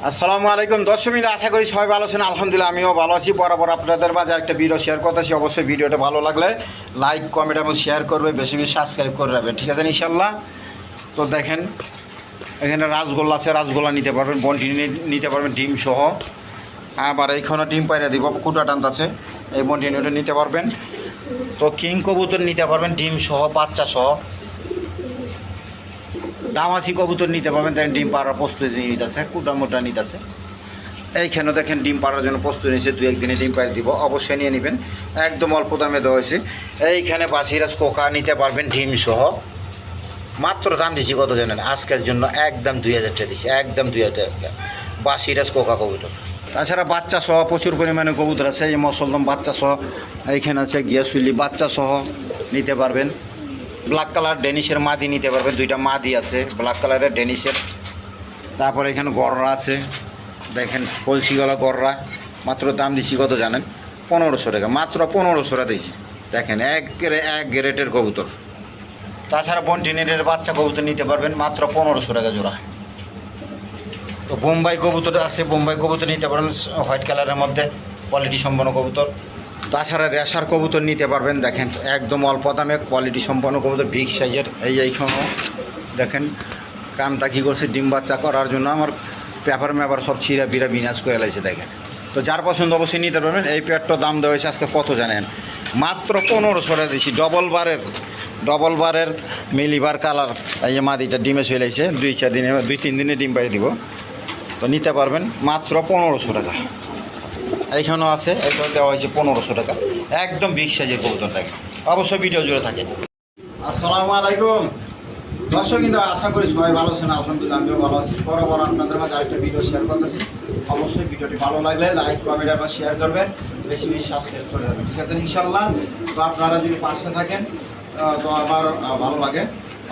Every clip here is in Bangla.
আসসালামু আলাইকুম দর্শক, আশা করি সবাই ভালো আছেন। আলহামদুলিল্লাহ আমিও ভালো আছি। বরাবর আপনাদের মাঝে একটা ভিডিও শেয়ার করতেছি। অবশ্যই ভিডিওটা ভালো লাগলে লাইক, কমেন্ট এবং শেয়ার করবে, বেশি বেশি সাবস্ক্রাইব করে রাখবেন, ঠিক আছে ইনশাল্লাহ। তো দেখেন এখানে রাসগোল্লা আছে, রাসগোল্লা নিতে পারবেন, বন্টি নিতে পারবেন ডিম সহ। আবার এইখানে ডিম পাইরা দিব, কুটা টান্ত আছে, এই বন্টিনিটা নিতে পারবেন। তো কিং কবুতর নিতে পারবেন ডিম সহ, বাচ্চা সহ। দামাসি কবুতর নিতে পারবেন, দেখেন ডিম পাড়ার প্রস্তুতি নিতেছে, কুটা মোটা নিতেছে। এইখানে দেখেন ডিম পাড়ার জন্য প্রস্তুতি নিয়েছে, দু একদিনে ডিম পাড়ি দিব, অবশ্যই নিয়ে নেবেন, একদম অল্প দামে দেওয়া হয়েছে। এইখানে বাসিরাজ কোকা নিতে পারবেন ডিম সহ। মাত্র দাম দিচ্ছি কত জানেন? আজকের জন্য একদম 2000 টাকা দিচ্ছি, একদম 2000 টাকা বাসিরাজ কোকা কবুতর। তাছাড়া বাচ্চা সহ প্রচুর পরিমাণে কবুতর আছে, এই মসলদম বাচ্চা সহ। এইখানে আছে গিয়াসুলি বাচ্চা সহ নিতে পারবেন। ব্ল্যাক কালার ডেনিশের মাদি নিতে পারবেন, দুইটা মাদি আছে ব্ল্যাক কালারের ডেনিশের। তারপরে এখানে গররা আছে, দেখেন কলসিগলা গররা। মাত্র দাম দিচ্ছি কত জানেন? 1500 টাকা, মাত্র 1500 টাকা দিচ্ছি। দেখেন এক গ্রেটের কবুতর। তাছাড়া বন্টিনেটের বাচ্চা কবুতর নিতে পারবেন মাত্র 1500 টাকা জোড়া। তো বোম্বাই কবুতর আছে, বোম্বাই কবুতর নিতে পারবেন হোয়াইট কালারের মধ্যে, কোয়ালিটি সম্পন্ন কবুতর। তাছাড়া রেশার কবুতর নিতে পারবেন, দেখেন একদম অল্প দামে কোয়ালিটি সম্পন্ন কবুতর, বিগ সাইজের। এইখানেও দেখেন কামটা কী করছে, ডিম বাচ্চা করার জন্য আমার পেপার ম্যাপার সব ছিঁড়া বিড়া বিনাশ করে লাগছে দেখেন। তো যার পছন্দ অবশ্যই নিতে পারবেন। এই পেয়ারটার দাম দেওয়া হয়েছে আজকে কত জানেন? মাত্র 1500 টাকা দিচ্ছি। ডবল বারের মিলিবার কালার, এই যে মাদিটা ডিমে চলে আসছে, 2-3 দিনে ডিম পাই দিব। তো নিতে পারবেন মাত্র 1500 টাকা। এইখানেও আছে, এটা দেওয়া হয়েছে 1500 টাকা, একদম বিগ সাইজের কবুতরটাকে। অবশ্যই ভিডিও জুড়ে থাকে। আসসালামু আলাইকুম দর্শক, কিন্তু আশা করি সবাই ভালো আছেন। আলহামদুলিল্লাহ আমিও ভালো আছি। বরাবর আপনাদের মাঝে আরেকটা ভিডিও শেয়ার করতেছি। অবশ্যই ভিডিওটি ভালো লাগলে লাইক, কমেন্ট এবং শেয়ার করবেন, বেশি বেশি সাবস্ক্রাইব করে যাবেন, ঠিক আছে ইনশাল্লাহ। তো আপনারা যদি পাশে থাকেন তো আমার ভালো লাগে।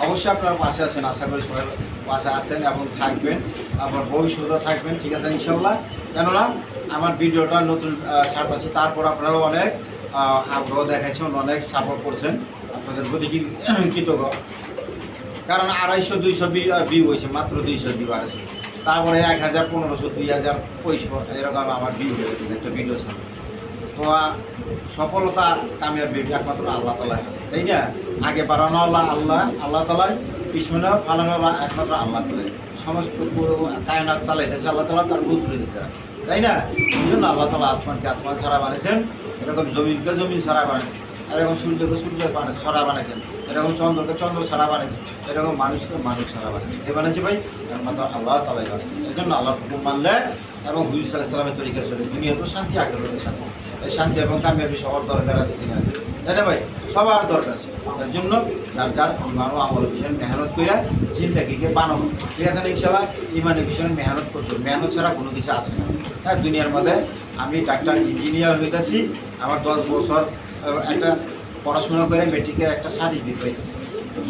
অবশ্যই আপনারা পাশে আছেন, আশা করি সবাই পাশে আছেন এবং থাকবেন, আবার ভবিষ্যতে থাকবেন, ঠিক আছে ইনশাল্লাহ। কেননা আমার ভিডিওটা নতুন ছাড়তেছি, তারপর আপনারাও অনেক আগ্রহ দেখাচ্ছেন, অনেক সাপোর্ট করছেন, আপনাদের প্রতি কৃতজ্ঞ। কারণ 250-200 ভিউ হয়েছে, মাত্র 200 ভিউ আছে। তারপরে 1000, 1500, 2000, 500 এরকম আমার ভিউ হয়েছে একটা ভিডিও ছাড়ে। তো সফলতা কামিয়াব ভিডিও একমাত্র আল্লাহ তাআলার হাতে, তাই না? আগে বাড়ানো আল্লাহ তাআলাই, পিছনে ফালানো একমাত্র আল্লাহ তাআলাই। সমস্ত কায়নাত চালাইতেছে আল্লাহ তাআলা, তার রূপ ধরে দিতে, তাই না? এই জন্য আল্লাহ তাআলা আসমানকে আসমান ছাড়া বানিয়েছেন, এরকম জমিনকে জমিন ছাড়া বানিয়েছেন, এরকম সূর্যকে সূর্য ছাড়া বানিয়েছেন, এরকম চন্দ্রকে চন্দ্র ছাড়া বানিয়েছেন, এরকম মানুষকে মানুষ ছাড়া বানিয়েছেন। এ বানিয়েছে ভাই একমাত্র আল্লাহ তাআলাই বানিয়েছেন। এই জন্য আল্লাহর হুকুম মানলে এবং হুজুর সাল্লাল্লাহু আলাইহি ওয়াসাল্লামের তরিকা চলে দুনিয়া তো শান্তি, আখিরাতে শান্তি। এই শান্তি এবং কামিয়াবি সবার দরকার আছে কিনা, তাই না ভাই? সবার দরকার আছে। তার জন্য যার ইমানও আমল বিষয়ে মেহনত করে জিন্দেগিকে বানাবো, ঠিক আছে না ইনশাল্লাহ। ইমানের বিষয়ে মেহনত করতে হবে, মেহনত ছাড়া কোনো কিছু আসে না। হ্যাঁ, দুনিয়ার মধ্যে আমি ডাক্তার ইঞ্জিনিয়ার হইতেছি, আমার 10 বছর একটা পড়াশোনা করে মেট্রিকের একটা সার্টিফিকেট পেয়েছি,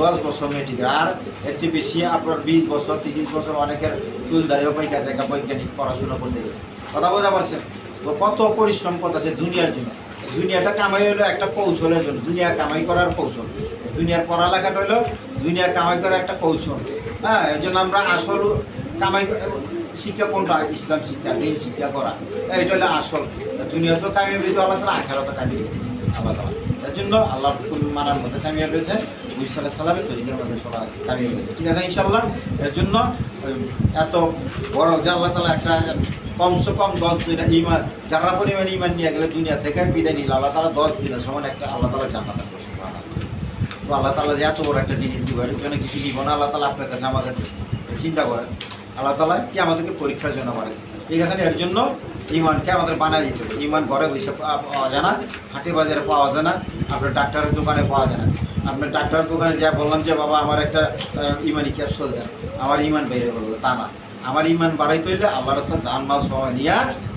10 বছর মেট্রিক। আর এর চেয়ে বেশি আপনার 20 বছর 30 বছর অনেকের চুল দাঁড়িয়েও পাইকা জায়গা বৈজ্ঞানিক পড়াশোনা করতে গেলে, কথা বোঝা পারছেন? তো কত পরিশ্রম করতেছে দুনিয়ার জন্য। দুনিয়াটা কামাই হলো একটা কৌশলের জন্য, দুনিয়া কামাই করার কৌশল। দুনিয়ার পড়ালেখাটা হলো দুনিয়া কামাই করার একটা কৌশল। হ্যাঁ, এই জন্য আমরা আসল কামাই শিক্ষা কোনটা? ইসলাম শিক্ষা, দিন শিক্ষা করা, এটা হলো আসল। দুনিয়া তো কামিয়ে বেরিয়ে আল্লাহ তাআলা, আখিরাতও কামিয়ে আল্লাহ তাআলা। এর জন্য আল্লাহর হুকুম মানার মধ্যে কামিয়ে রয়েছে, মুহাম্মদ সাল্লাল্লাহু আলাইহি ওয়াসাল্লামের তরিকার মধ্যে সবাই কামিয়ে রয়েছে, ঠিক আছে ইনশাআল্লাহ। এর জন্য এত বড় যে আল্লাহ তাআলা একটা কমসে কম 10 দিন ইমান, যারা পরিমাণ ইমান নিয়ে গেলে দুনিয়া থেকে বিদায় নিল আল্লাহ তাআলা 10 দিনের সমান একটা আল্লাহ তাআলা জান্নাত দেন, সুবহানাল্লাহ। তো আল্লাহ তাআলা যে এত বড় একটা জিনিস দিব, এর জন্য কিছু দিব না আল্লাহ তাআলা আপনার কাছে, আমার কাছে। চিন্তা করেন, আল্লাহ তাআলা কি আমাদেরকে পরীক্ষার জন্য বানাইছে, ঠিক আছে না? এর জন্য ইমানকে আমাদের বানাই দিতে হবে। ইমান ঘরে বসে পাওয়া যায় না, হাটে বাজারে পাওয়া যায় না, আপনার ডাক্তারের দোকানে পাওয়া যায় না। আপনার ডাক্তারের দোকানে যা বললাম যে বাবা আমার একটা ইমানি ক্যাপসুল দেন, আমার ইমান বেড়ে বলবো, তা না। আমার ইমান বাড়াইতে হইলে আল্লাহ রাস্তা জানমাল সময় নিয়ে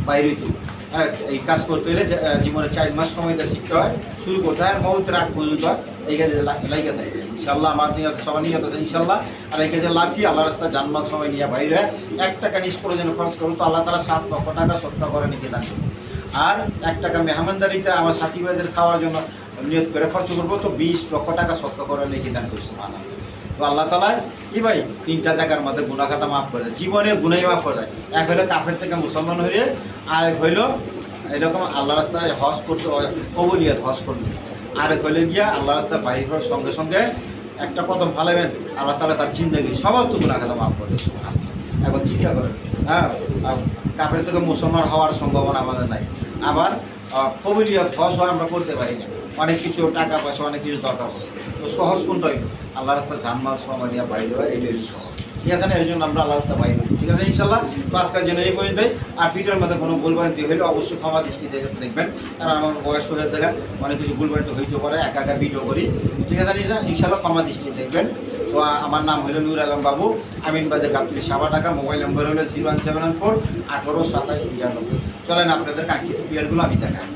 বাইরে হইতে হবে। হ্যাঁ, এই কাজ করতে হলে জীবনে 4 মাস সময়টা শিখতে হয়, শুরু করতে হয়, আর মৌতের আগ পর্যন্ত এই কাজে লাইকে থাকে ইনশাল্লাহ। আমার নিয়ত সবাই নিয়ত আছে ইনশাল্লাহ। আর এই কাজে লাভ কি? আল্লাহ রাস্তা জানমাল সময় নিয়ে বাইরে 1 টাকা নিজ প্রয়োজনে খরচ করবো তো আল্লাহ তাআলা 7 লক্ষ টাকা সৎকা করে নিতে দান করবো। আর 1 টাকা মেহমানদারিতে আমার সাথী ভাইদের খাওয়ার জন্য নিয়ত করে খরচ করবো তো 20 লক্ষ টাকা সৎকা করে নিয়ে দান করছি। তো আল্লাহ তাআলা কি ভাই 3টা জায়গার মধ্যে গুনাহ খাতা মাফ করে দেয়, জীবনে গুনাহ মাফ করে দেয়। এক হলো কাফের থেকে মুসলমান হয়ে, আর এক হইলো এরকম আল্লাহ রাস্তায় হজ করতে, কবুলিয়াত হজ করবে। আর এক হইলে গিয়া আল্লাহ রাস্তায় বাহির হওয়ার সঙ্গে সঙ্গে একটা কদম ফালাবেন, আল্লাহ তাআলা তার জিন্দেগি সমস্ত গুনাহ খাতা মাফ করে দেয়। এখন চিন্তা করেন, হ্যাঁ, কাফের থেকে মুসলমান হওয়ার সম্ভাবনা আমাদের নাই, আবার কবুলিয়াত হজ হয় আমরা করতে পারি না, অনেক কিছু টাকা পয়সা অনেক কিছু দরকার পড়ে। তো সহজ কোনটাই আল্লাহ রাস্তায় জান্নাত সময় নিয়ে বাইরে হয়, এইটাই সহজ। ঠিক আছে না? এই জন্য আমরা আল্লাহ রাস্তায় বাইরে হই। ঠিক আছে ইনশাল্লাহ। তো আজকের জন্য এই পর্যন্তই। আর ভিডিওর মধ্যে কোনো ভুলভ্রান্তি হলে অবশ্যই ক্ষমা দৃষ্টিতে দেখবেন, কারণ আমার বয়স হয়ে যায়, অনেক কিছু ভুলভ্রান্তি হইতে পারে, একা একা ভিডিও করি। ঠিক আছে ইনশাল্লাহ, ক্ষমা দৃষ্টিতে দেখবেন। তো আমার নাম হলো নূর আলম বাবু, আমিনবাজার গাবতলী সাবা ঢাকা। মোবাইল নম্বর হলো 01714 18 27 93। চলেন আপনাদের কাঙ্ক্ষিত প্লেয়ারগুলো আমি দেখাই।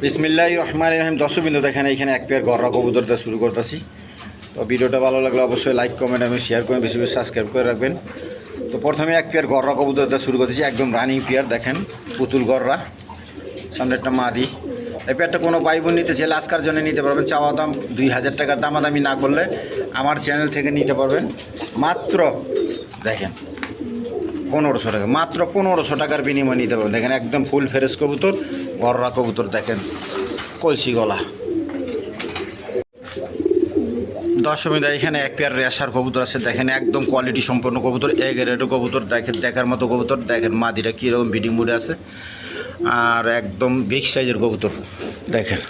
বিসমিল্লাহির রহমানির রহিম। দর্শকবৃন্দ দেখেন এখানে এক পেয়ার গররা কবুতর দিয়ে শুরু করতেছি। তো ভিডিওটা ভালো লাগলে অবশ্যই লাইক কমেন্ট এবং শেয়ার করে বেশি বেশি সাবস্ক্রাইব করে রাখবেন। তো প্রথমে এক পেয়ার গররা কবুতর দিয়ে শুরু করতেছি, একদম রানিং পেয়ার। দেখেন পুতুল গররা, সামনে একটা মাদি। এই পেয়ারটা কোনো ভাই বোন নিতে চাইলে আজকের জন্য নিতে পারবেন। চাওয়া দাম 2000 টাকার, দামাদামি না করলে আমার চ্যানেল থেকে নিতে পারবেন মাত্র দেখেন 1500 টাকা, মাত্র 1500 টাকার বিনিময়ে নিতে পারবেন। দেখেন একদম ফুল ফ্রেশ কবুতর, গররা কবুতর। দেখেন কলসি গলা। দর্শকবৃন্দ এখানে এক পেয়ার রেশার কবুতর আছে। দেখেন একদম কোয়ালিটি সম্পন্ন কবুতর, এ গ্রেডের কবুতর। দেখেন দেখার মতো কবুতর। দেখেন মাদিটা কীরকম ব্রিডিং মুডে আছে, আর একদম বিগ সাইজের কবুতর। দেখেন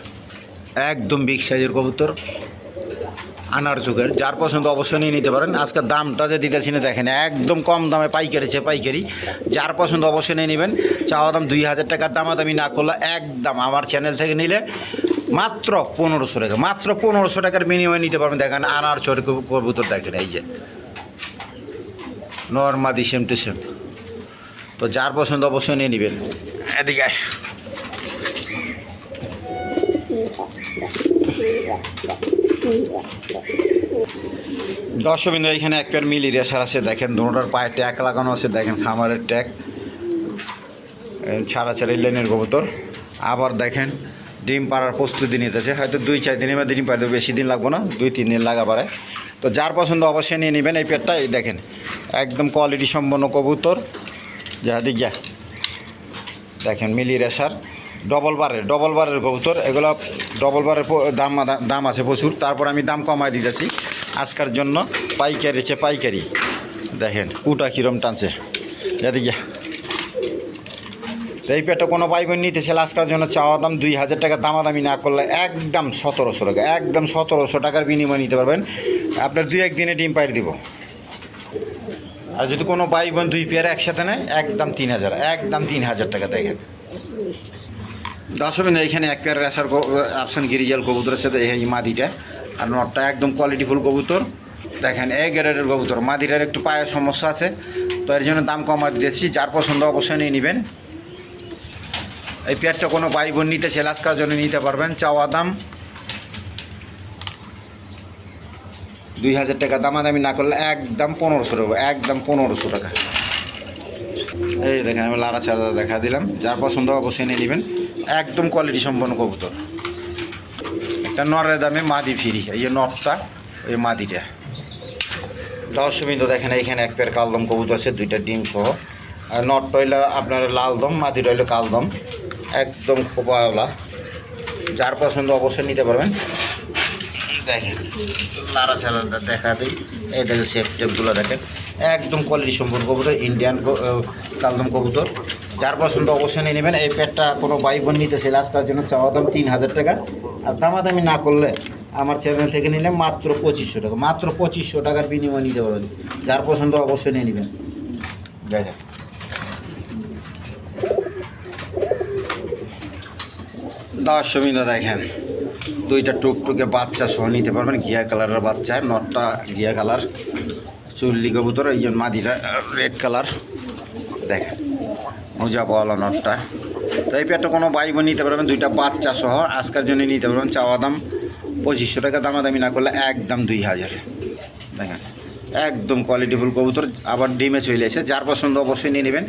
একদম বিগ সাইজের কবুতর, আনার যুগের। যার পছন্দ অবশ্যই নিয়ে নিতে পারেন। আজকে দামটা যে দিতেছি না, দেখেন একদম কম দামে পাইকারি। যার পছন্দ অবশ্যই নিয়ে নেবেন। চাওয়া দাম 2000 টাকার, দামাদামি না করলে একদম আমার চ্যানেল থেকে নিলে মাত্র 1500 টাকা, মাত্র 1500 টাকার বিনিময়ে নিতে পারবেন। দেখেন আনার চোর কবুতর। দেখেন এই যে নর্মাদি সেম টু সেম। তো যার পছন্দ অবশ্যই নিয়ে নেবেন। এদিকে দর্শকবৃন্দ এখানে এক পেয়ার মিলি রেশার আছে। দেখেন দুটোটার পায়ে ট্যাগ লাগানো আছে। দেখেন খামারের ট্যাগ, ছাড়াছাড়ি লাইনের কবুতর। আবার দেখেন ডিম পাড়ার প্রস্তুতি নিতেছে, হয়তো 2-4 দিনের মধ্যে ডিম পাড়বে, বেশি দিন লাগবো না, 2-3 দিন লাগা পারে। তো যার পছন্দ অবশ্যই নিয়ে নেবেন এই পেয়ারটা। এই দেখেন একদম কোয়ালিটি সম্পন্ন কবুতর। যা দেখেন মিলি রেশার, ডবল বারের কবুতর। এগুলো ডবল বারের দাম আছে প্রচুর, তারপর আমি দাম কমায় দিতেছি আজকের জন্য। পাইকারি দেখেন কুটা কীরম টানছে। যা এই পেয়ারটা কোনো ভাই বোন নিতে চাইলে আজকের জন্য চাওয়া দাম 2000 টাকা, দামাদামি না করলে একদম 1700 টাকা, একদম 1700 টাকার বিনিময়ে নিতে পারবেন। আপনার 2-1 দিনে ডিম পাইয়ে দিব। আর যদি কোনো ভাই বোন 2 পেয়ার একসাথে নেয় একদম 3000, একদম 3000 টাকা। দেখেন দর্শকবৃন্দ এখানে এক পেয়ার রেশার আফসান গিরিজাল কবুতরের সাথে এই মাদিটা, আর নটটা একদম কোয়ালিটিফুল কবুতর। দেখেন এ গ্রেডের কবুতর। মাদিটার একটু পায়ের সমস্যা আছে, তো এর জন্য দাম কমা দিয়েছি। যার পছন্দ অবশ্যই নিয়ে নেবেন। এই পেয়ারটা কোনো ভাই বোন নিতে চাইলে আজকের জন্য নিতে পারবেন। চাওয়া দাম 2000 টাকা, দামাদামি না করলে একদম 1500 টাকা, একদম 1500 টাকা। এই দেখেন আমি লারা চারা দেখা দিলাম। যার পছন্দ অবশ্যই নিয়ে নেবেন। একদম কোয়ালিটি সম্পন্ন কবুতর। একটা নরের দামে মাদি ফ্রি। এই যে নটটা, ওই মাদিটা। দর্শকবৃন্দ দেখেন এইখানে এক পেয়ার কালদম কবুতর আছে, 2টা ডিম সহ। আর নটটা হইলো আপনার লাল দম, মাদিটা হইলো কালদম, একদম খোপাওয়ালা। যার পছন্দ অবশ্যই নিতে পারবেন। দেখেন লারা চারা দেখা দিই। এই দেখেন সেফ টেপগুলো দেখেন একদম কোয়ালিটি সম্পন্ন কবুতর, ইন্ডিয়ান কালদম কবুতর। যার পছন্দ অবশ্যই নিয়ে নেবেন। এই পেটটা কোনো ভাই বোন নিতে চাইলে আজকের জন্য চাওয়া দাম 3000 টাকা, আর দামাদামি না করলে আমার চ্যানেল থেকে নিলে মাত্র 2500 টাকা, মাত্র 2500 টাকার বিনিময়ে নিতে পারবেন। যার পছন্দ অবশ্যই নিয়ে নেবেন। দেখেন দর্শকবৃন্দ দেখেন 2টা টুকটুকে বাচ্চা সহ নিতে পারবেন। ঘিয়া কালারের বাচ্চা, নটটা ঘিয়া কালার, চুল্লি কবুতর। এই যে মাদিটা রেড কালার। দেখেন মোজা পাওয়ালা নটটা। তো এই পেয়ারটা কোনো ভাই বোন নিতে পারবেন, 2টা বাচ্চা সহ আজকের জন্য নিতে পারবেন। চাওয়া দাম 2500 টাকা, দামাদামি না করলে একদম 2000। দেখেন একদম কোয়ালিটিফুল কবুতর, আবার ডিমে চলে এসে, যার পছন্দ অবশ্যই নিয়ে নেবেন,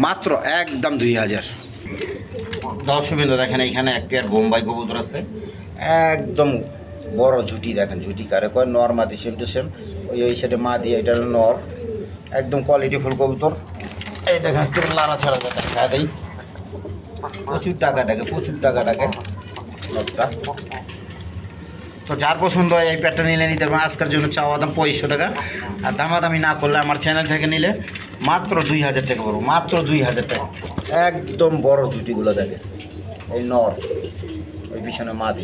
মাত্র একদম 2000। দর্শকবৃন্দ দেখেন এইখানে এক পেয়ার বোম্বাই কবুতর আছে, একদম বড় ঝুটি, দেখেন ঝুটি কারে কয়, নর মাদি সেম টু সেম, ওই সাইডে মাদি, এটা হলো নর, একদম কোয়ালিটিফুল কবুতর। এই দেখেন একটু লাড়া ছাড়া দেখা দেয়, প্রচুর টাকা ডাকে নরটা। তো যার পছন্দ হয় এই প্যাডটা নিলে নিতে পারবেন। আজকের জন্য চাওয়া দাম 2500 টাকা, আর দামাদামি না করলে আমার চ্যানেল থেকে নিলে মাত্র 2000 টাকা পড়বো, মাত্র 2000 টাকা। একদম বড় জুটিগুলো দেখে, এই নর, ওই পিছনে মাদি।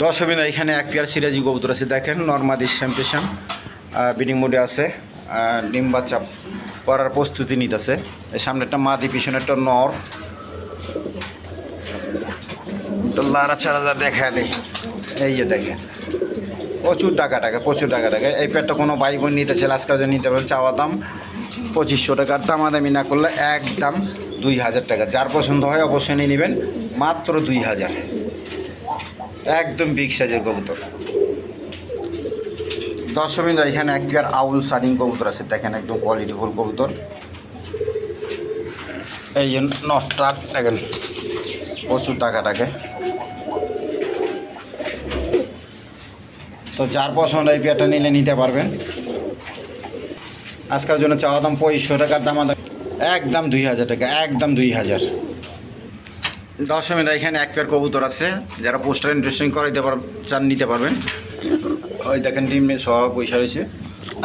দর্শকবৃন্দ এখানে এক পেয়ার সিরাজি কবুতর আছে, দেখেন নর মাদি শ্যাম টু শ্যাম, ব্রিডিং মোডে আছে, ডিম বাচ্চা করার প্রস্তুতি নিতেছে। এই সামনে একটা মাদি, পিছনে একটা নর, লারা ছাড়া দেখা দেয়। এই যে দেখেন প্রচুর টাকা টাকা। এই পেটটা কোনো ভাই বোন নিতে চাইলে আজকাল নিতে পারেন, চাওয়া দাম 2500 টাকার, দামাদামি না করলে একদম 2000 টাকা। যার পছন্দ হয় অবশ্যই নিয়ে নেবেন, মাত্র 2000, একদম বিগ সাইজের কবুতর। দর্শকবৃন্দ এখানে এক পেয়ার আউল শার্টিং কবুতর আছে, দেখেন একদম কোয়ালিটিফুল কবুতর। এই যে নটটা দেখেন প্রচুর টাকা। তো যার পছন্দ এই পেয়ারটা নিলে নিতে পারবেন। আজকের জন্য চাওয়া দাম 2500 টাকার, দামাদাম একদম 2000 টাকা, একদম 2000। দর্শকবৃন্দ এখানে এক পেয়ার কবুতর আছে, যারা পোস্টার ইন্টারেস্টিং করাইতে চান নিতে পারবেন। ওই দেখেন ডিম সব পয়সা রয়েছে,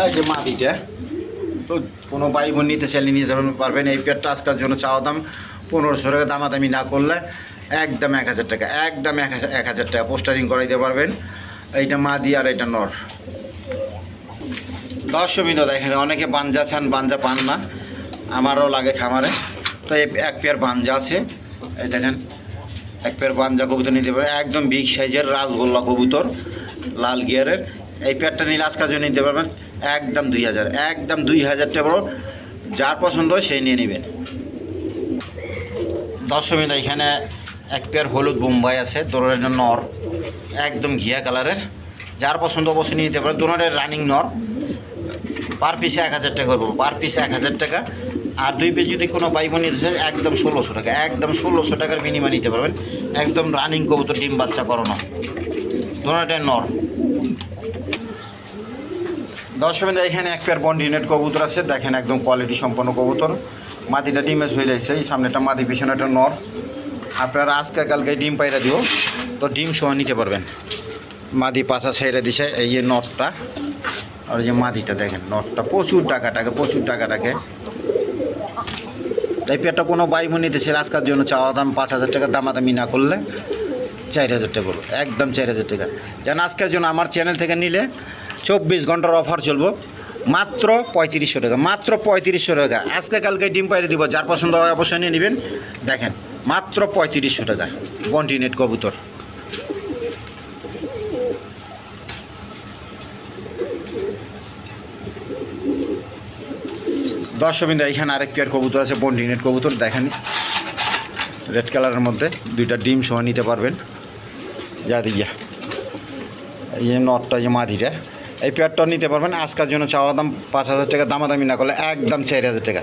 আর যে মাদিটা, তো কোনো ভাই বোন নিতে চাইলে নিতে পারবেন। এই পেয়ারটা আজকের জন্য চাওয়া দাম 1500 টাকা, দামাদামি না করলে একদম 1000 টাকা, একদম 1000 টাকা পোস্টারিং করাইতে পারবেন। এইটা মাদি আর এটা নর। দর্শকবৃন্দ দেখেন অনেকে বাঞ্জা চান, বাঞ্জা পান না, আমারও লাগে খামারে, তো এই এক পেয়ার বাঞ্জা আছে। এই দেখেন এক পেয়ার বাঞ্জা কবুতর নিতে পারে, একদম বিগ সাইজের রাসগোল্লা কবুতর, লাল গিয়ারের। এই পেয়ারটা নিলে আজকের জন্য নিতে পারবেন একদম 2000, একদম 2000 টাকা। যার পছন্দ হয় সেই নিয়ে নেবেন। দর্শকবৃন্দ এখানে এক পেয়ার হলুদ বোম্বাই আছে, দোনোটার নর, একদম ঘিয়া কালারের। যার পছন্দ অবশ্যই নিতে পারেন, দোনোটার রানিং নর। পার পিসে 1000 টাকা করবো, পার পিসে 1000 টাকা। আর 2 পিস যদি কোনো ভাই বোন নিতে চান একদম 1600 টাকা, একদম 1600 টাকার বিনিময় নিতে পারবেন। একদম রানিং কবুতর, ডিম বাচ্চা করানো, দোনোটাই নর। দর্শকবৃন্দ এখানে এক পেয়ার বন্ডিনেট কবুতর আছে, দেখেন একদম কোয়ালিটি সম্পন্ন কবুতর। মাদিটা ডিমে হয়ে যাচ্ছে, এই সামনেটা মাদি, পিছনে একটা নর। আপনারা আজকে কালকে ডিম পাইরা দিও, তো ডিম সহ নিতে পারবেন। মাদি পাছা ছেড়ে দিছে, এই যে নটটা, আর এই যে মাদিটা দেখেন, নটটা প্রচুর টাকা। এই পেয়ারটা কোনো ভাই বোন নিতে চাইলে আজকের জন্য চাওয়া দাম 5000 টাকা, দামাদামি না করলে 4000 টাকা করবো, একদম 4000 টাকা। যেন আজকের জন্য আমার চ্যানেল থেকে নিলে 24 ঘন্টার অফার চলবো, মাত্র 3500 টাকা, মাত্র 3500 টাকা। আজকে কালকে ডিম পাইরে দিব, যার পছন্দ হয় অবশ্যই নিয়ে নেবেন। দেখেন মাত্র 3500 টাকা বন্টিনেট কবুতর। দর্শকবৃন্দ এখানে আরেক পেয়ার কবুতর আছে, বন্টিনেট কবুতর, দেখেন রেড কালারের মধ্যে, 2টা ডিম সহ নিতে পারবেন। যা দিয়া এই যে নটটা, যে মাদিটা, এই পেয়ারটা নিতে পারবেন। আজকের জন্য চাওয়া দাম 5000 টাকা, দামাদামি না করলে একদম 4000 টাকা।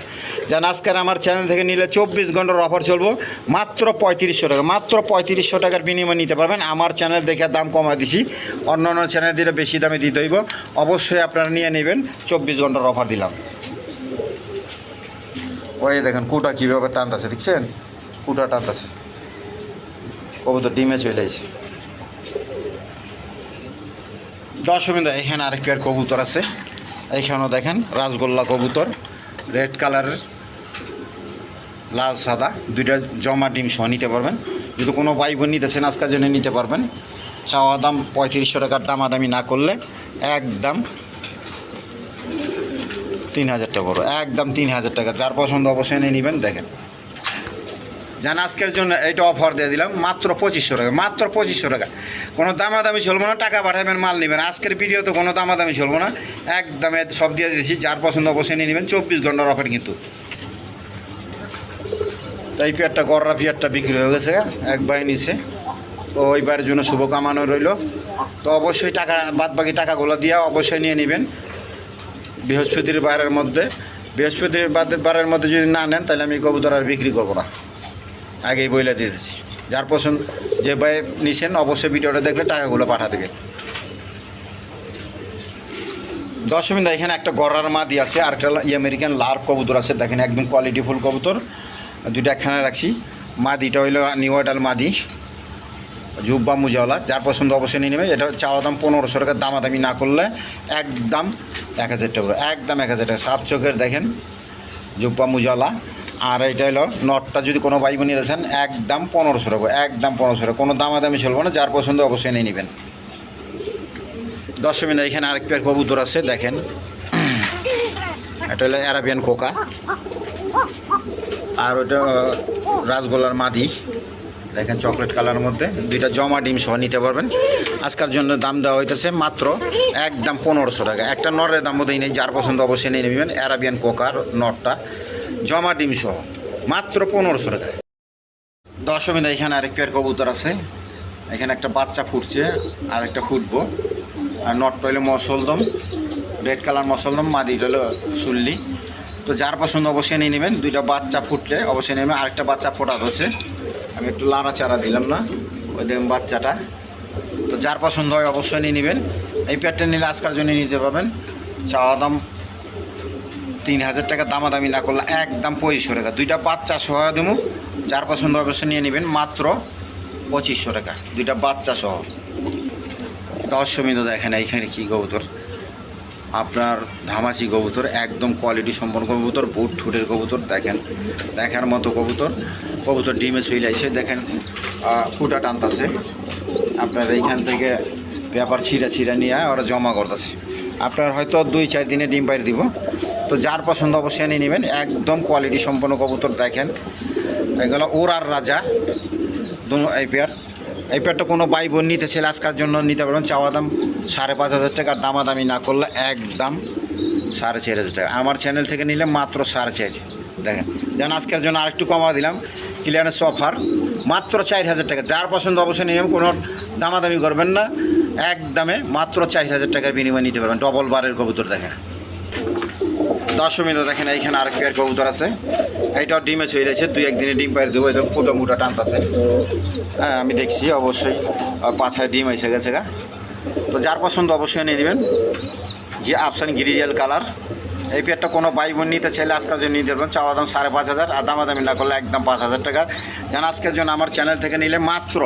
যেন আজকের আমার চ্যানেল থেকে নিলে 24 ঘন্টার অফার চলবো, মাত্র 3500 টাকা, মাত্র 3500 টাকার বিনিময়ে নিতে পারবেন। আমার চ্যানেল দেখে দাম কমাই দিছি, অন্য চ্যানেল দিলে বেশি দামে দিতে হইব, অবশ্যই আপনারা নিয়ে নেবেন। 24 ঘন্টার অফার দিলাম। ওই দেখেন কুটা কীভাবে টানতেছে, দেখছেন কুটা টানতেছে, কবুতর ডিমে চলে আসছে। দর্শকবৃন্দ এখানে আরেক পেয়ার কবুতর আছে, এইখানেও দেখেন রাসগোল্লা কবুতর, রেড কালারের, লাল সাদা, 2টা জমা ডিম সহ নিতে পারবেন। যদি কোনো ভাই বোন নিতেছেন আজকের জন্য নিতে পারবেন। চাওয়া দাম 3500 টাকার, দামাদামি না করলে একদম 3000 টাকা পড়ো, একদম 3000 টাকা। যার পছন্দ অবশ্যই নিয়ে নেবেন। দেখেন জান আজকের জন্য এইটা অফার দিয়ে দিলাম, মাত্র 2500 টাকা, মাত্র 2500 টাকা। কোনো দামাদামি চলবো না, টাকা পাঠাবেন, মাল নেবেন। আজকের ভিডিওতে কোনো দামাদামি চলবো না, একদম সব দিয়ে দিয়েছি। যার পছন্দ অবশ্যই নিয়ে নেবেন। 24 ঘন্টার অফার কিন্তু। তাই পেয়ারটা গররা পেয়ারটা বিক্রি হয়ে গেছে, এক ভাই নিছে, ওইবারের জন্য শুভকামনা রইল। তো অবশ্যই টাকা বাদবাকি টাকাগুলো দিয়ে অবশ্যই নিয়ে নেবেন বৃহস্পতিবারের মধ্যে। বৃহস্পতিবারের মধ্যে যদি না নেন তাহলে আমি কবুতর আর বিক্রি করবো না, আগেই বইলে দিয়ে দিচ্ছি। যার পছন্দ যে ভাই নিছেন অবশ্যই ভিডিওটা দেখলে টাকাগুলো পাঠা দেবে। দর্শকবৃন্দ, এখানে একটা গড়ার মাদি আছে, আর একটা আমেরিকান লার্ভ কবুতর আছে। দেখেন একদম কোয়ালিটিফুল কবুতর, দুইটা একখানে রাখছি। মাদিটা হইলো নিউ আইডাল মাদি, জুব্বা মুজাওয়ালা। যার পছন্দ অবশ্যই নিয়ে নেবে। এটা চাওয়া দাম 1500 টাকা, দামাদামি না করলে একদম 1000 টাকা, একদম 1000 টাকা। 7 চোখের দেখেন জুব্বা মুজাওয়ালা। আর এটা হলো নটটা, যদি কোনো ভাই বোন নিয়েছেন একদম 1500 টাকা, একদম 1500 টাকা, কোনো দামাদামি চলবে না। যার পছন্দ অবশ্যই নিয়ে নেবেন। দর্শকবৃন্দ, এখানে আরেক পেয়ার কবুতর আছে দেখেন, এটা হলো অ্যারাবিয়ান কোকা, আর ওটা রাসগোল্লার মাদি। দেখেন চকলেট কালারের মধ্যে, দুইটা জমা ডিম সহ নিতে পারবেন। আজকের জন্য দাম দেওয়া হইতেছে মাত্র একদম 1500 টাকা। একটা নরের দাম বোধহয় নেই, যার পছন্দ অবশ্যই নিয়ে নেবেন। অ্যারাবিয়ান কোকার নটটা জমা ডিম সহ মাত্র 1500 টাকা। দর্শকবৃন্দ, এখানে আরেক পেয়ার কবুতর আছে। এখানে একটা বাচ্চা ফুটছে, আর একটা ফুটবো। আর নটটা হলো মসলদম, রেড কালার মসলদম, মাদিটা হলো সুল্লি। তো যার পছন্দ অবশ্যই নিয়ে নেবেন। দুইটা বাচ্চা ফুটলে অবশ্যই নেবেন। আরেকটা বাচ্চা ফোটা হচ্ছে, আমি একটু লাড়াচাড়া দিলাম না, ওই দেখুন বাচ্চাটা। তো যার পছন্দ হয় অবশ্যই নিয়ে নেবেন। এই পেয়ারটা নিলে আজকের জন্য নিতে পারবেন। চাওয়া দাম 3000 টাকা, দামাদামি না করলে একদম 2500 টাকা। দুইটা বাচ্চা সহ দেবো, যার পছন্দ অবশ্যই নিয়ে নেবেন। মাত্র 2500 টাকা, দুইটা বাচ্চা সহ। দর্শকবৃন্দ, দেখেন এইখানে কী কবুতর, আপনার ধামাচি কবুতর, একদম কোয়ালিটি সম্পন্ন কবুতর, বুট ঠুটের কবুতর। দেখেন দেখার মতো কবুতর। কবুতর ডিমে চলে আসে, দেখেন ফুটা টানতেছে। আপনার এইখান থেকে পেপার ছিঁড়া নিয়ে ওরা জমা করতেছে। আপনার হয়তো 2-4 দিনে ডিম বাইরে দিব। তো যার পছন্দ অবশ্যই নিয়ে নেবেন। একদম কোয়ালিটি সম্পন্ন কবুতর। দেখেন এগুলো ওরার রাজা এই পেয়ারটা কোনো ভাই বোন নিতে ছেলে আজকের জন্য নিতে পারবেন। চাওয়া দাম 5500 টাকা, দামাদামি না করলে একদম 4500 টাকা। আমার চ্যানেল থেকে নিলে মাত্র 4.5। দেখেন যেন আজকের জন্য আরেকটু কমা দিলাম, ক্লিয়ারেন্স অফার মাত্র 4000 টাকা। যার পছন্দ অবশ্যই নিয়ে নেবেন, কোনো দামাদামি করবেন না, একদমে মাত্র 4000 টাকার বিনিময়ে নিতে পারবেন। ডবল বারের কবুতর দেখেন। দর্শকবৃন্দ, দেখেন এইখানে আরেক পেয়ার কবুতর আছে। এইটাও ডিমে চলে যাচ্ছে, 2-1 দিনে ডিম পাইরে দেবো। একদম ফুটো মুটা টানতেছে। হ্যাঁ, আমি দেখছি অবশ্যই পাছায় ডিম এসে গেছে গা। তো যার পছন্দ অবশ্যই নিয়ে নেবেন। যে আফসান গ্রিজেল কালার, এই পেয়ারটা কোনো ভাই বোন নিতে চাইলে আজকের জন্য নিতে পারবেন। চাওয়া দাম 5500, আর দামাদামি না করলে একদম 5000 টাকা। যেন আজকের জন্য আমার চ্যানেল থেকে নিলে মাত্র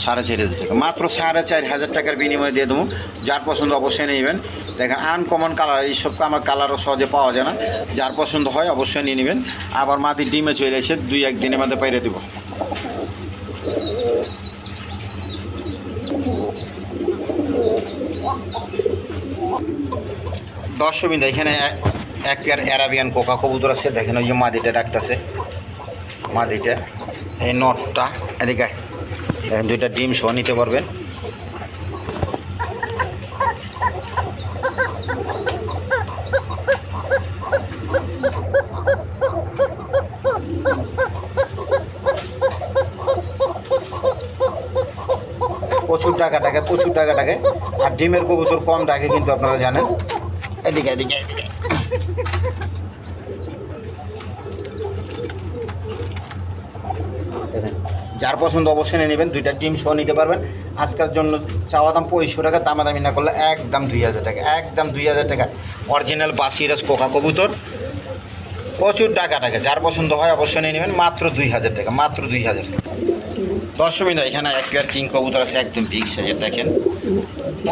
4500 টাকা, মাত্র 4500 টাকার বিনিময়ে দিয়ে দেবো। যার পছন্দ অবশ্যই নেবেন। দেখেন আনকমন কালার, এইসব আমার কালারও সহজে পাওয়া যায় না। যার পছন্দ হয় অবশ্যই নিয়ে নেবেন। আবার মাটির ডিমে চলে এসে 2-1 দিনের মধ্যে পাইরে দেবো। দর্শকবৃন্দ, এখানে এক পেয়ার অ্যারাবিয়ান কোকা কবুতর আছে। দেখেন ওই যে মাদিটা ডাকতেছে, মাদিটা এই নটটা এদিকে দেখেন, দুইটা ডিম সহ নিতে পারবেন। প্রচুর টাকা টাকে, আর ডিমের কবুতর কম ডাকে কিন্তু আপনারা জানেন। এদিকে দেখেন যার পছন্দ অবশ্যই নিয়ে নেবেন। দুইটা ডিম সহ নিতে পারবেন। আজকের জন্য চাওয়া দাম 2500 টাকা, দামাদামি না করলে একদম 2000 টাকা, একদম 2000 টাকা। অরিজিনাল বাসিরাজ কোকা কবুতর, প্রচুর টাকা টাকে। যার পছন্দ হয় অবশ্যই নিয়ে নেবেন। মাত্র 2000 টাকা, মাত্র 2000। দর্শকবৃন্দ, এখানে এক পেয়ার কিং কবুতর আছে, একদম বিগ সাইজের। দেখেন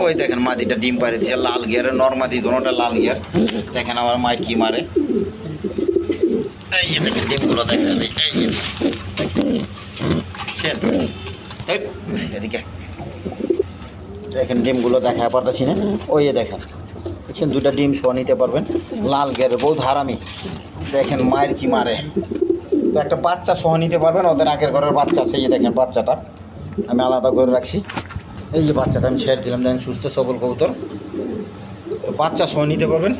ওই দেখেন মাদিটা ডিম পাড়ে দিচ্ছে, লাল গিয়ারের, নর্মাদি দোনোটা লাল গিয়ার। দেখেন আমার মায়ের কি মারে, এই যে দেখেন ডিমগুলো দেখা যায়, এই যে এদিকে দেখেন ডিমগুলো দেখা পারতেছি না। ওই দেখেন দেখছেন, দুটা ডিম সহ নিতে পারবেন। লাল গিয়ারের, বহুত হারামি। দেখেন মায়ের কি মারে। তো একটা বাচ্চা সহ নিতে পারবেন। ওদের আগের ঘরের বাচ্চা আছে, এই যে দেখেন বাচ্চাটা আমি আলাদা করে রাখছি। এই যে বাচ্চাটা আমি ছেড়ে দিলাম, দেখেন সুস্থ সবল কবুতর। বাচ্চা সহ নিতে পারবেন,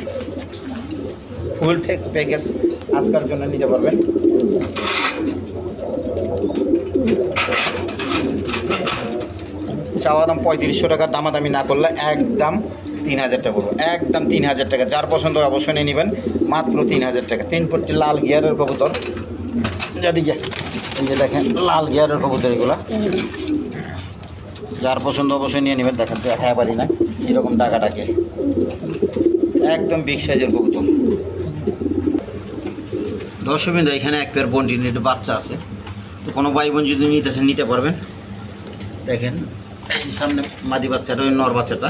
ফুল প্যাকেজ আজকের জন্য নিতে পারবেন। চাওয়া দাম 3500 টাকার, দামাদামি না করলে একদম 3000 টাকা করবো, একদম 3000 টাকা। যার পছন্দ হয় অবশ্যই নিয়ে নেবেন, মাত্র 3000 টাকা। 3 পট্টি লাল গিয়ারের কবুতর, যেদিকে এই যে দেখেন লাল গিয়ারের কবুতর এগুলো, যার পছন্দ অবশ্যই নিয়ে নেবেন। দেখেন দেখা পারি না এরকম ডাকাটাকে, একদম বিগ সাইজের কবুতর। দর্শকবৃন্দ, এখানে এক পেয়ার বন্টিনেটের বাচ্চা আছে, তো কোনো ভাই বোন যদি নিতেছেন নিতে পারবেন। দেখেন এই সামনে মাদি বাচ্চাটা, ওই নর বাচ্চাটা,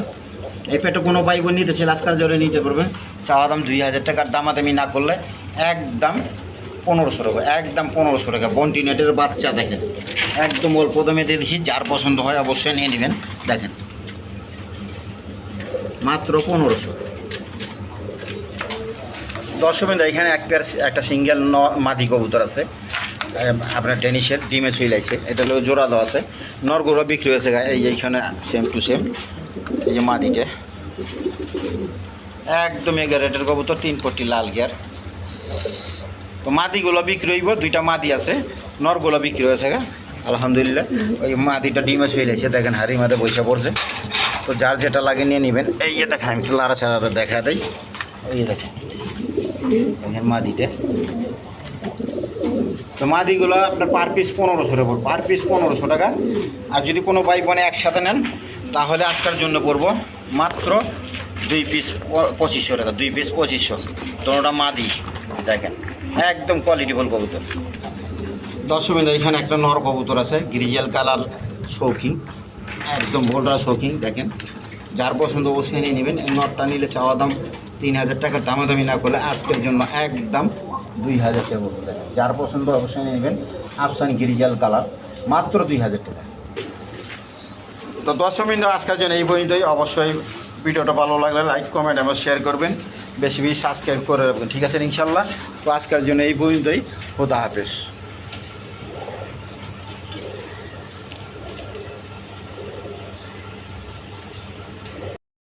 এই পেটে কোনো ভাই বোন নিতেছে আজকাল জোরে নিতে পারবেন। চাওয়া দাম 2000 টাকার, দামাদামি না করলে একদম 1500 টাকা, একদম 1500 টাকা। বন্টিনেটের বাচ্চা দেখেন, একদম অল্প দামে দিয়ে দিচ্ছি, যার পছন্দ হয় অবশ্যই নিয়ে নেবেন। দেখেন মাত্র 1500। দর্শকবৃন্দ, এখানে এক পেয়ার একটা সিঙ্গেল মাদি কবুতর আছে আপনার ডেনিশের, ডিমে ছুইলাইছে, এটা হলো জোড়া দেওয়া আছে। নরগুলো বিক্রি হয়েছে, এই যে এইখানে সেম টু সেম, এই যে মাদিটা একদম এগার রেটের কবুতর, 3 পট্টি লাল গিয়ার। তো মাদিগুলো বিক্রি হইব, 2টা মাদি আছে, নরগুলো বিক্রি হয়েছে আলহামদুলিল্লাহ। ওই মাদিটা ডিমে ছুইলাইছে, দেখেন হাড়ি মাদে পয়সা পড়ছে। তো যার যেটা লাগে নিয়ে নেবেন। এই যে দেখেন আমি একটু লাড়া ছাড়াতে দেখা দেয়, এই দেখেন দেখেন মাদিটা। তো মাদিগুলো আপনার পার পিস 1500 টাকা, পার পিস 1500 টাকা। আর যদি কোনো ভাই বোনে একসাথে নেন তাহলে আজকের জন্য পড়বো মাত্র 2 পিস 2500 টাকা, 2 পিস 2500। দোনোটা মাদি, দেখেন একদম কোয়ালিটিফুল কবুতর। দর্শকবৃন্দ, এখানে একটা নর কবুতর আছে, গ্রিজেল কালার শৌখিন, একদম বোল্ডা শৌখিন। দেখেন যার পছন্দ অবশ্যই নিয়ে নেবেন। এই নরটা নিলে চাওয়া দাম 3000 টাকার, দামাদামি না করলে আজকের জন্য একদম 2000 টাকা বলতে। যার পছন্দ অবশ্যই নিয়ে নেবেন। আফসান গ্রিজেল কালার, মাত্র 2000 টাকা। তো দর্শকবৃন্দ, আজকের জন্য এই পর্যন্তই। অবশ্যই ভিডিওটা ভালো লাগলে লাইক কমেন্ট এবং শেয়ার করবেন, বেশি বেশি সাবস্ক্রাইব করে রাখবেন, ঠিক আছে ইনশাল্লাহ। তো আজকের জন্য এই পর্যন্তই, খোদা হাফেজ।